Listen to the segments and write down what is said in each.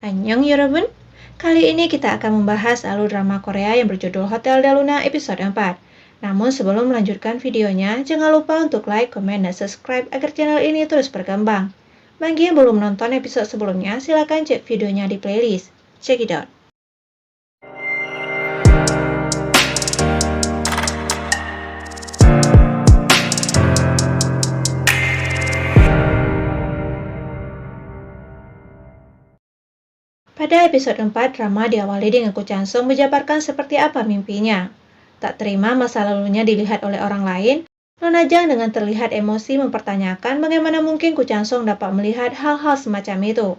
Annyeong Yorobun, kali ini kita akan membahas alur drama Korea yang berjudul Hotel Del Luna episode 4. Namun sebelum melanjutkan videonya, jangan lupa untuk like, komen, dan subscribe agar channel ini terus berkembang. Bagi yang belum nonton episode sebelumnya, silakan cek videonya di playlist. Check it out. Pada episode 4, drama diawali dengan Ko Chan-sung menjabarkan seperti apa mimpinya. Tak terima masa lalunya dilihat oleh orang lain, Nona Jang dengan terlihat emosi mempertanyakan bagaimana mungkin Ko Chan-sung dapat melihat hal-hal semacam itu.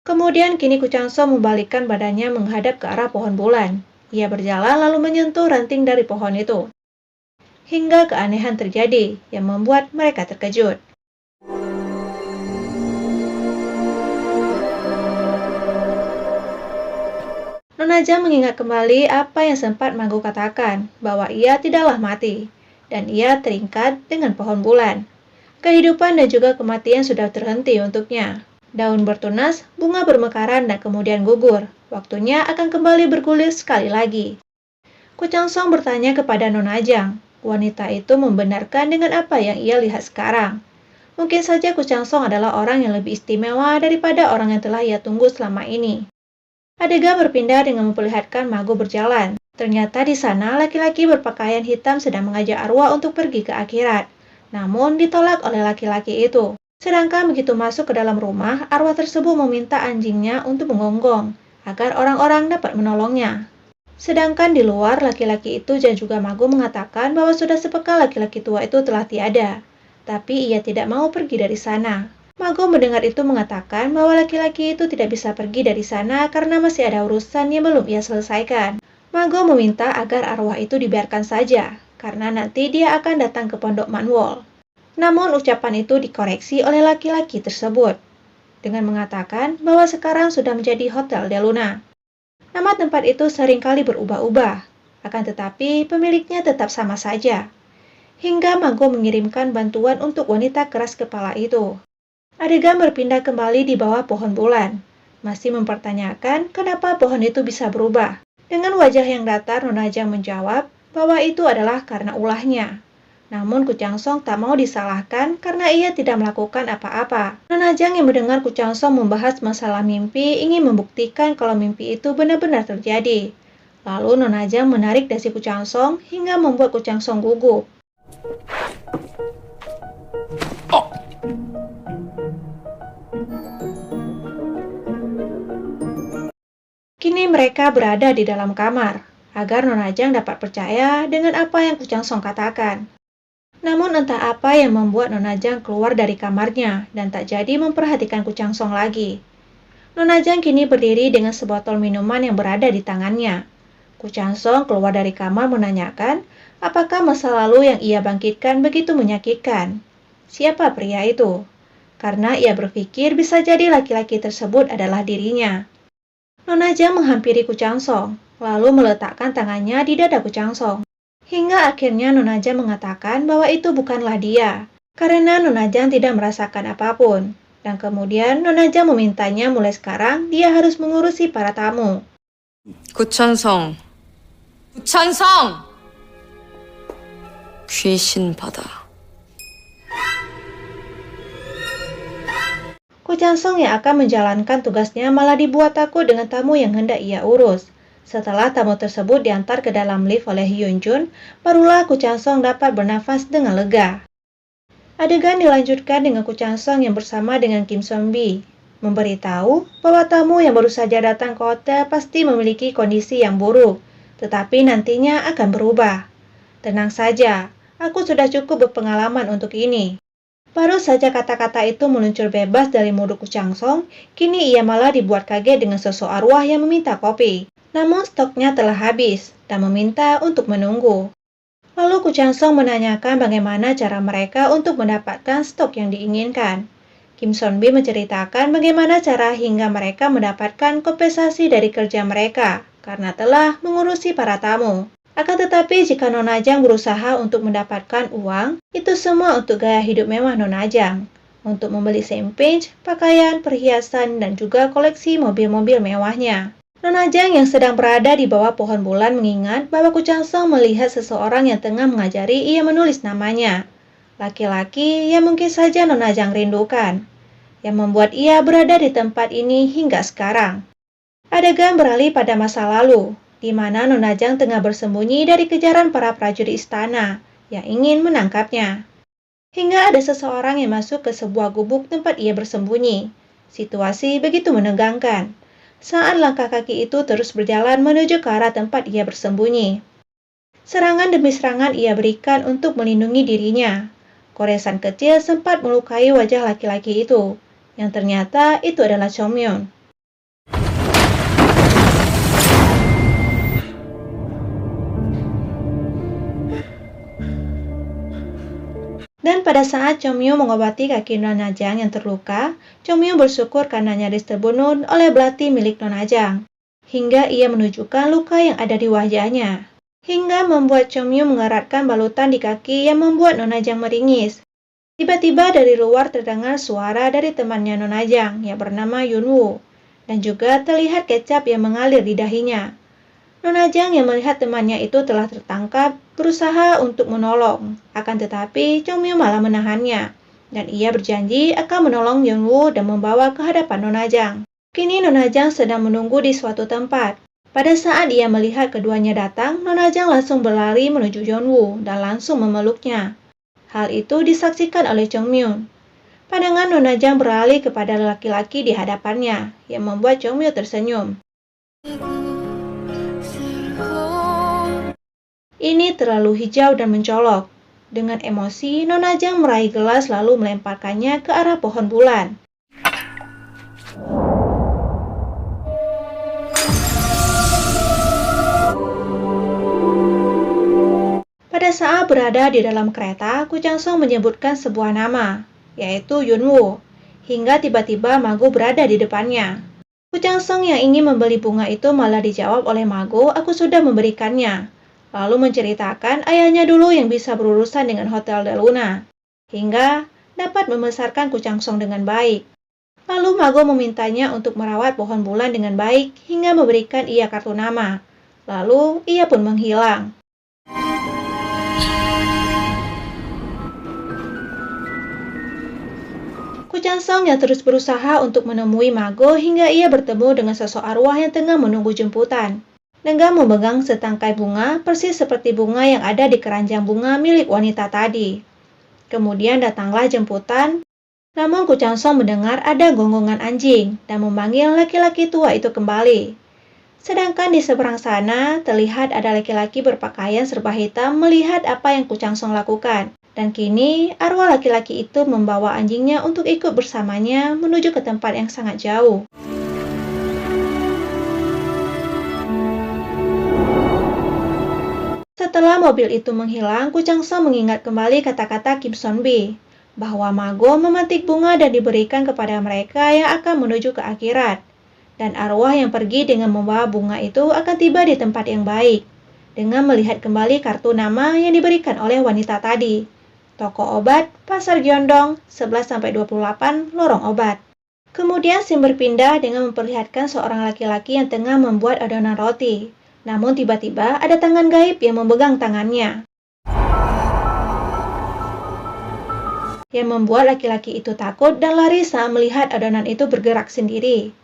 Kemudian kini Ko Chan-sung membalikkan badannya menghadap ke arah pohon bulan. Ia berjalan lalu menyentuh ranting dari pohon itu. Hingga keanehan terjadi yang membuat mereka terkejut. Nona Jang mengingat kembali apa yang sempat Mago katakan, bahwa ia tidaklah mati, dan ia terikat dengan pohon bulan. Kehidupan dan juga kematian sudah terhenti untuknya. Daun bertunas, bunga bermekaran dan kemudian gugur. Waktunya akan kembali bergulir sekali lagi. Ko Chan-sung bertanya kepada Nona Jang. Wanita itu membenarkan dengan apa yang ia lihat sekarang. Mungkin saja Ko Chan-sung adalah orang yang lebih istimewa daripada orang yang telah ia tunggu selama ini. Adegan berpindah dengan memperlihatkan Mago berjalan. Ternyata di sana laki-laki berpakaian hitam sedang mengajak arwah untuk pergi ke akhirat. Namun ditolak oleh laki-laki itu. Sedangkan begitu masuk ke dalam rumah, arwah tersebut meminta anjingnya untuk menggonggong, agar orang-orang dapat menolongnya. Sedangkan di luar, laki-laki itu dan juga Mago mengatakan bahwa sudah sepekan laki-laki tua itu telah tiada. Tapi ia tidak mau pergi dari sana. Mago mendengar itu mengatakan bahwa laki-laki itu tidak bisa pergi dari sana karena masih ada urusan yang belum ia selesaikan. Mago meminta agar arwah itu dibiarkan saja, karena nanti dia akan datang ke pondok Manwol. Namun ucapan itu dikoreksi oleh laki-laki tersebut, dengan mengatakan bahwa sekarang sudah menjadi Hotel Del Luna. Nama tempat itu seringkali berubah-ubah, akan tetapi pemiliknya tetap sama saja. Hingga Mago mengirimkan bantuan untuk wanita keras kepala itu. Adegan berpindah kembali di bawah pohon bulan, masih mempertanyakan kenapa pohon itu bisa berubah. Dengan wajah yang datar, Nona Jang menjawab bahwa itu adalah karena ulahnya. Namun Ko Chan-sung tak mau disalahkan karena ia tidak melakukan apa-apa. Nona Jang yang mendengar Ko Chan-sung membahas masalah mimpi ingin membuktikan kalau mimpi itu benar-benar terjadi. Lalu Nona Jang menarik dasi Ko Chan-sung hingga membuat Ko Chan-sung gugup. Kini mereka berada di dalam kamar, agar Nona Jang dapat percaya dengan apa yang Ko Chan-sung katakan. Namun entah apa yang membuat Nona Jang keluar dari kamarnya dan tak jadi memperhatikan Ko Chan-sung lagi. Nona Jang kini berdiri dengan sebotol minuman yang berada di tangannya. Ko Chan-sung keluar dari kamar menanyakan apakah masa lalu yang ia bangkitkan begitu menyakitkan. Siapa pria itu? Karena ia berpikir bisa jadi laki-laki tersebut adalah dirinya. Nona Jang menghampiri Ko Chan-sung, lalu meletakkan tangannya di dada Ko Chan-sung. Hingga akhirnya Nona Jang mengatakan bahwa itu bukanlah dia, karena Nona Jang tidak merasakan apapun. Dan kemudian Nona Jang memintanya mulai sekarang dia harus mengurusi para tamu. Ko Chan-sung, Ko Chan-sung! 귀신 받아. Ko Chan-sung yang akan menjalankan tugasnya malah dibuat takut dengan tamu yang hendak ia urus. Setelah tamu tersebut diantar ke dalam lift oleh Hyun Jun, barulah Ko Chan-sung dapat bernafas dengan lega. Adegan dilanjutkan dengan Ko Chan-sung yang bersama dengan Kim Seon-bi, memberitahu bahwa tamu yang baru saja datang ke hotel pasti memiliki kondisi yang buruk, tetapi nantinya akan berubah. Tenang saja, aku sudah cukup berpengalaman untuk ini. Baru saja kata-kata itu meluncur bebas dari mulut Ko Chan-sung, kini ia malah dibuat kaget dengan sosok arwah yang meminta kopi. Namun stoknya telah habis dan meminta untuk menunggu. Lalu Ko Chan-sung menanyakan bagaimana cara mereka untuk mendapatkan stok yang diinginkan. Kim Seon-bi menceritakan bagaimana cara hingga mereka mendapatkan kompensasi dari kerja mereka karena telah mengurusi para tamu. Akan tetapi jika Nona Jang berusaha untuk mendapatkan uang, itu semua untuk gaya hidup mewah Nona Jang. untuk membeli sempage, pakaian, perhiasan, dan juga koleksi mobil-mobil mewahnya. Nona Jang yang sedang berada di bawah pohon bulan mengingat bahwa Kuchang Song melihat seseorang yang tengah mengajari ia menulis namanya. Laki-laki yang mungkin saja Nona Jang rindukan, yang membuat ia berada di tempat ini hingga sekarang. Adegan beralih pada masa lalu, di mana Nona Jang tengah bersembunyi dari kejaran para prajurit istana yang ingin menangkapnya. Hingga ada seseorang yang masuk ke sebuah gubuk tempat ia bersembunyi. Situasi begitu menegangkan, saat langkah kaki itu terus berjalan menuju ke arah tempat ia bersembunyi. Serangan demi serangan ia berikan untuk melindungi dirinya. Goresan kecil sempat melukai wajah laki-laki itu, yang ternyata itu adalah Chongmyon. Dan pada saat Chongmyon mengobati kaki Nona Jang yang terluka, Chongmyon bersyukur karena nyaris terbunuh oleh belati milik Nona Jang, hingga ia menunjukkan luka yang ada di wajahnya, hingga membuat Chongmyon mengeratkan balutan di kaki yang membuat Nona Jang meringis. Tiba-tiba dari luar terdengar suara dari temannya Nona Jang yang bernama Yunwoo, dan juga terlihat kecap yang mengalir di dahinya. Nona Jang yang melihat temannya itu telah tertangkap berusaha untuk menolong, akan tetapi Chongmyon malah menahannya, dan ia berjanji akan menolong Yunwoo dan membawa ke hadapan Nona Jang. Kini Nona Jang sedang menunggu di suatu tempat. Pada saat ia melihat keduanya datang, Nona Jang langsung berlari menuju Yunwoo dan langsung memeluknya. Hal itu disaksikan oleh Chongmyon. Pandangan Nona Jang beralih kepada laki-laki di hadapannya, yang membuat Chongmyon tersenyum. Ini terlalu hijau dan mencolok. Dengan emosi, Nona Jang meraih gelas lalu melemparkannya ke arah pohon bulan. Pada saat berada di dalam kereta, Kuchang Song menyebutkan sebuah nama, yaitu Yunwoo, hingga tiba-tiba Mago berada di depannya. Kuchang Song yang ingin membeli bunga itu malah dijawab oleh Mago, "Aku sudah memberikannya." Lalu menceritakan ayahnya dulu yang bisa berurusan dengan Hotel Del Luna, hingga dapat membesarkan Kuchang Song dengan baik. Lalu Mago memintanya untuk merawat pohon bulan dengan baik hingga memberikan ia kartu nama. Lalu ia pun menghilang. Kuchang Song yang terus berusaha untuk menemui Mago hingga ia bertemu dengan sosok arwah yang tengah menunggu jemputan. Dengan memegang setangkai bunga persis seperti bunga yang ada di keranjang bunga milik wanita tadi. Kemudian datanglah jemputan, namun Kuchang Song mendengar ada gonggongan anjing dan memanggil laki-laki tua itu kembali. Sedangkan di seberang sana terlihat ada laki-laki berpakaian serba hitam melihat apa yang Kuchang Song lakukan. Dan kini arwah laki-laki itu membawa anjingnya untuk ikut bersamanya menuju ke tempat yang sangat jauh. Setelah mobil itu menghilang, Kuchang Song mengingat kembali kata-kata Kim Son Bi, bahwa Mago memetik bunga dan diberikan kepada mereka yang akan menuju ke akhirat. Dan arwah yang pergi dengan membawa bunga itu akan tiba di tempat yang baik, dengan melihat kembali kartu nama yang diberikan oleh wanita tadi. Toko obat, Pasar Gyeongdong, 11-28, lorong obat. Kemudian scene berpindah dengan memperlihatkan seorang laki-laki yang tengah membuat adonan roti. Namun tiba-tiba ada tangan gaib yang memegang tangannya, yang membuat laki-laki itu takut dan lari saat melihat adonan itu bergerak sendiri.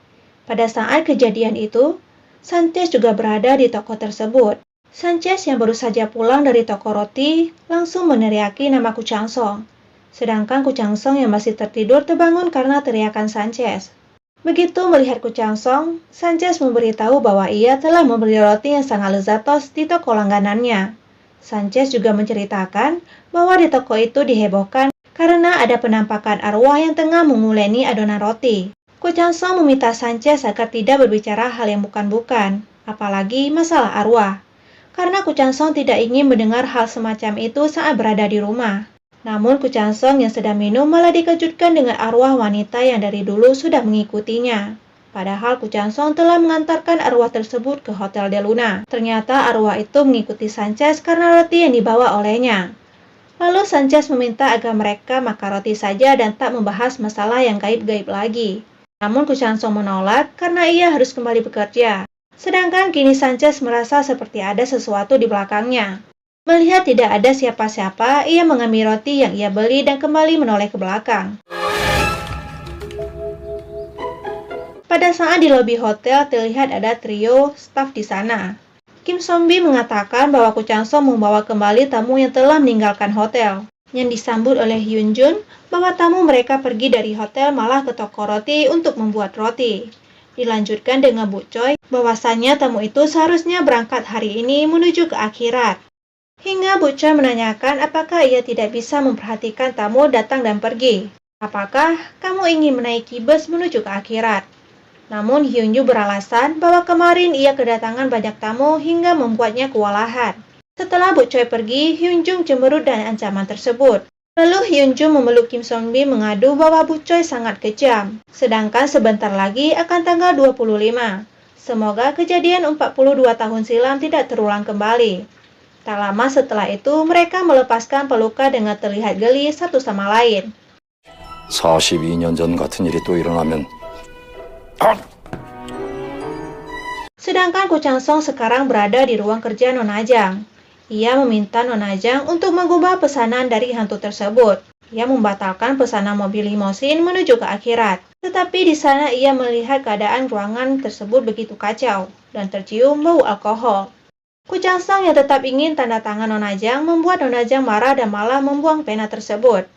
Pada saat kejadian itu, Sanchez juga berada di toko tersebut. Sanchez yang baru saja pulang dari toko roti langsung meneriaki nama Kuchang Song. Sedangkan Kuchang Song yang masih tertidur terbangun karena teriakan Sanchez. Begitu melihat Kuchang Song, Sanchez memberitahu bahwa ia telah membeli roti yang sangat lezatos di toko langganannya. Sanchez juga menceritakan bahwa di toko itu dihebohkan karena ada penampakan arwah yang tengah menguleni adonan roti. Kuchang Song meminta Sanchez agar tidak berbicara hal yang bukan-bukan, apalagi masalah arwah. Karena Kuchang Song tidak ingin mendengar hal semacam itu saat berada di rumah. Namun Kuchang Song yang sedang minum malah dikejutkan dengan arwah wanita yang dari dulu sudah mengikutinya. Padahal Kuchang Song telah mengantarkan arwah tersebut ke Hotel Del Luna. Ternyata arwah itu mengikuti Sanchez karena roti yang dibawa olehnya. Lalu Sanchez meminta agar mereka makan roti saja dan tak membahas masalah yang gaib-gaib lagi. Namun Ku Chansong menolak karena ia harus kembali bekerja. Sedangkan kini Sanchez merasa seperti ada sesuatu di belakangnya. Melihat tidak ada siapa-siapa, ia mengambil roti yang ia beli dan kembali menoleh ke belakang. Pada saat di lobi hotel terlihat ada trio staf di sana. Kim Sombi mengatakan bahwa Ku Chansong membawa kembali tamu yang telah meninggalkan hotel. Yang disambut oleh Hyun Jun bahwa tamu mereka pergi dari hotel malah ke toko roti untuk membuat roti. Dilanjutkan dengan Bu Choi bahwasannya tamu itu seharusnya berangkat hari ini menuju ke akhirat. Hingga Bu Choi menanyakan apakah ia tidak bisa memperhatikan tamu datang dan pergi. Apakah kamu ingin menaiki bus menuju ke akhirat? Namun Hyun Joo beralasan bahwa kemarin ia kedatangan banyak tamu hingga membuatnya kewalahan. Setelah Bu Choi pergi, Hyun Joo cemberut dan ancaman tersebut. Lalu Hyun Joo memeluk Kim Song Bi mengadu bahwa Bu Choi sangat kejam. Sedangkan sebentar lagi akan tanggal 25. Semoga kejadian 42 tahun silam tidak terulang kembali. Tak lama setelah itu, mereka melepaskan pelukan dengan terlihat geli satu sama lain. 42년 전 같은 일이 또 일어나면 Sedangkan Ku Chansong sekarang berada di ruang kerja Nona Jang. Ia meminta Nona Jang untuk mengubah pesanan dari hantu tersebut. Ia membatalkan pesanan mobil limosin menuju ke akhirat. Tetapi di sana ia melihat keadaan ruangan tersebut begitu kacau dan tercium bau alkohol. Ku Chansong yang tetap ingin tanda tangan Nona Jang membuat Nona Jang marah dan malah membuang pena tersebut.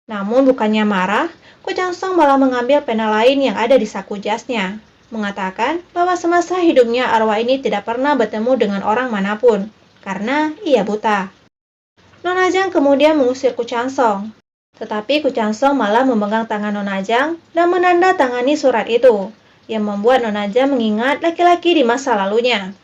Namun bukannya marah, Ku Chansong malah mengambil pena lain yang ada di saku jasnya, mengatakan bahwa semasa hidupnya arwah ini tidak pernah bertemu dengan orang manapun, karena ia buta. Nona Jang kemudian mengusir Ku Chansong, tetapi Ku Chansong malah memegang tangan Nona Jang dan menandatangani surat itu, yang membuat Nona Jang mengingat laki-laki di masa lalunya.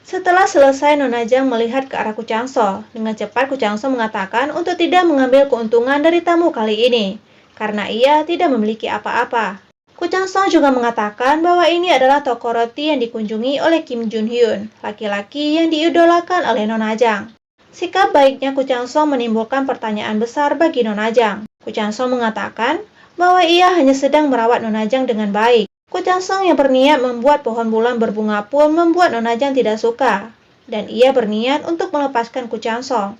Setelah selesai, Nona Jang melihat ke arah Ku Chansong. Dengan cepat Ku Chansong mengatakan untuk tidak mengambil keuntungan dari tamu kali ini, karena ia tidak memiliki apa-apa. Ku Chansong juga mengatakan bahwa ini adalah toko roti yang dikunjungi oleh Kim Jun Hyun, laki-laki yang diidolakan oleh Nona Jang. Sikap baiknya Ku Chansong menimbulkan pertanyaan besar bagi Nona Jang. Ku Chansong mengatakan bahwa ia hanya sedang merawat Nona Jang dengan baik. Ku Chansong yang berniat membuat pohon bulan berbunga pun membuat Nona Jang tidak suka, dan ia berniat untuk melepaskan Ku Chansong.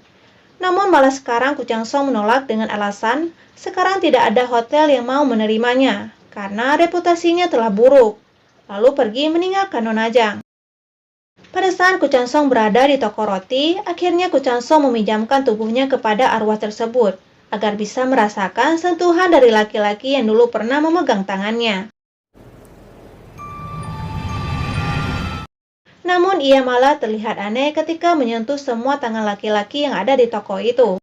Namun malah sekarang Ku Chansong menolak dengan alasan sekarang tidak ada hotel yang mau menerimanya, karena reputasinya telah buruk, lalu pergi meninggalkan Nona Jang. Pada saat Ku Chansong berada di toko roti, akhirnya Ku Chansong meminjamkan tubuhnya kepada arwah tersebut, agar bisa merasakan sentuhan dari laki-laki yang dulu pernah memegang tangannya. Namun ia malah terlihat aneh ketika menyentuh semua tangan laki-laki yang ada di toko itu.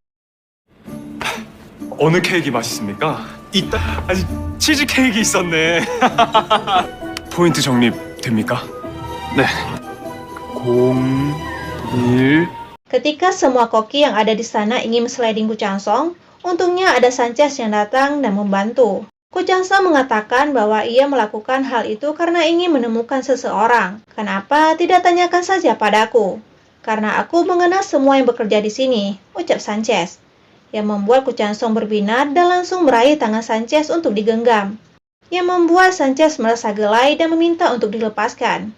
어느 케이크 맛있습니까? 있다. 아직 치즈 케이크 있었네. 포인트 적립 됩니까? 네. 01. Ketika semua koki yang ada di sana ingin sliding Ku Chansong, untungnya ada Sanchez yang datang dan membantu. Ku Chansong mengatakan bahwa ia melakukan hal itu karena ingin menemukan seseorang. Kenapa tidak tanyakan saja padaku? Karena aku mengenal semua yang bekerja di sini, ucap Sanchez. Yang membuat Ku Chansong berbinar dan langsung meraih tangan Sanchez untuk digenggam. Yang membuat Sanchez merasa gelai dan meminta untuk dilepaskan.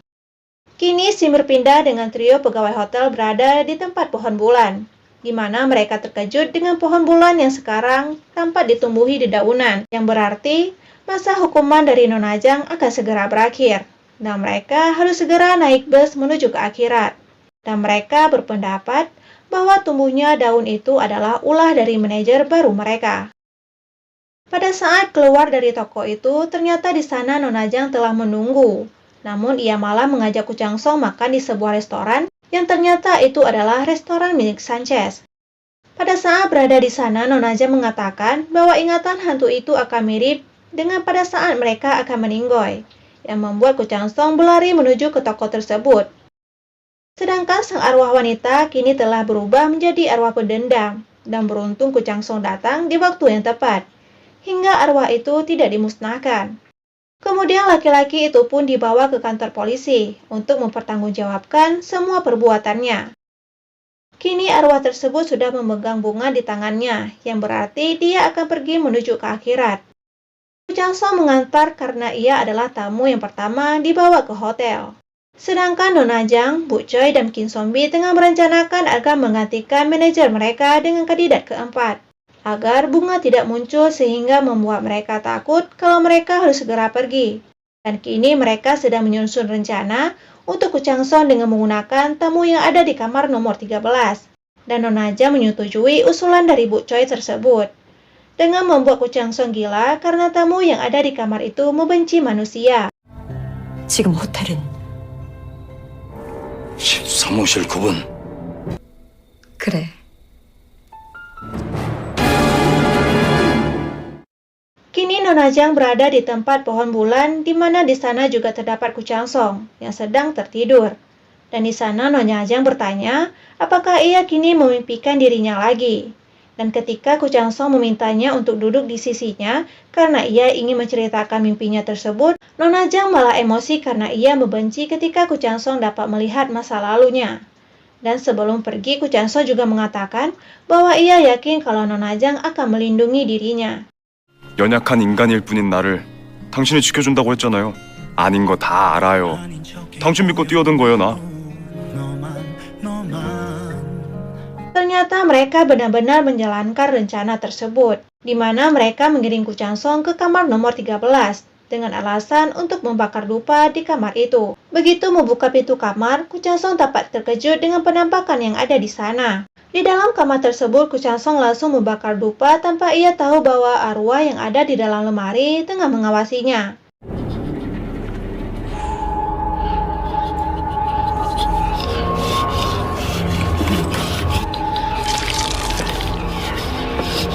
Kini scene berpindah dengan trio pegawai hotel berada di tempat pohon bulan, di mana mereka terkejut dengan pohon bulan yang sekarang tampak ditumbuhi dedaunan, yang berarti masa hukuman dari Nona Jang akan segera berakhir, dan mereka harus segera naik bus menuju ke akhirat. Dan mereka berpendapat bahwa tumbuhnya daun itu adalah ulah dari manajer baru mereka. Pada saat keluar dari toko itu, ternyata di sana Nona Jang telah menunggu. Namun ia malah mengajak Ku Chansong makan di sebuah restoran yang ternyata itu adalah restoran milik Sanchez. Pada saat berada di sana, Nona Jang mengatakan bahwa ingatan hantu itu akan mirip dengan pada saat mereka akan meninggoy, yang membuat Ku Chansong berlari menuju ke toko tersebut. Sedangkan sang arwah wanita kini telah berubah menjadi arwah pendendam, dan beruntung Ku Chansong datang di waktu yang tepat, hingga arwah itu tidak dimusnahkan. Kemudian laki-laki itu pun dibawa ke kantor polisi untuk mempertanggungjawabkan semua perbuatannya. Kini arwah tersebut sudah memegang bunga di tangannya, yang berarti dia akan pergi menuju ke akhirat. Ku Chang Song mengantar karena ia adalah tamu yang pertama dibawa ke hotel. Sedangkan Nona Jang, Bu Choi, dan Kim Sombi tengah merencanakan agar menggantikan manajer mereka dengan kandidat keempat, agar bunga tidak muncul sehingga membuat mereka takut kalau mereka harus segera pergi. Dan kini mereka sedang menyusun rencana untuk Ku Chang Song dengan menggunakan tamu yang ada di kamar nomor 13. Dan Nona Jang menyetujui usulan dari Bu Choi tersebut, dengan membuat Ku Chang Song gila karena tamu yang ada di kamar itu membenci manusia. 지금 호텔은 13호실 그분 그래. Kini Nona Jang berada di tempat pohon bulan, di mana di sana juga terdapat Ku Chang Song yang sedang tertidur. Dan di sana Nona Jang bertanya, apakah ia kini memimpikan dirinya lagi. Dan ketika Ku Chang Song memintanya untuk duduk di sisinya karena ia ingin menceritakan mimpinya tersebut, Nona Jang malah emosi karena ia membenci ketika Ku Chang Song dapat melihat masa lalunya. Dan sebelum pergi, Ku Chang Song juga mengatakan bahwa ia yakin kalau Nona Jang akan melindungi dirinya. 연약한 인간일 뿐인 나를 당신이 지켜준다고 했잖아요. 아닌 거 다 알아요. 당신 믿고 뛰어든 거예요, 나. Ternyata mereka benar-benar menjalankan rencana tersebut, di mana mereka mengirim Ku Chang Song ke kamar nomor 13 dengan alasan untuk membakar dupa di kamar itu. Begitu membuka pintu kamar, Ku Chang Song dapat terkejut dengan penampakan yang ada di sana. Di dalam kamar tersebut, Ku Chang Song langsung membakar dupa tanpa ia tahu bahwa arwah yang ada di dalam lemari tengah mengawasinya.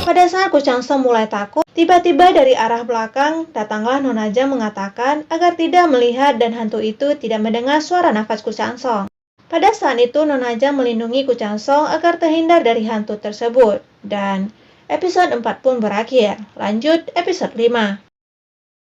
Pada saat Ku Chang Song mulai takut, tiba-tiba dari arah belakang datanglah Nona Jang mengatakan agar tidak melihat dan hantu itu tidak mendengar suara nafas Ku Chang Song. Pada saat itu Nona Jang melindungi Ku Chang Song agar terhindar dari hantu tersebut. Dan episode 4 pun berakhir. Lanjut episode 5.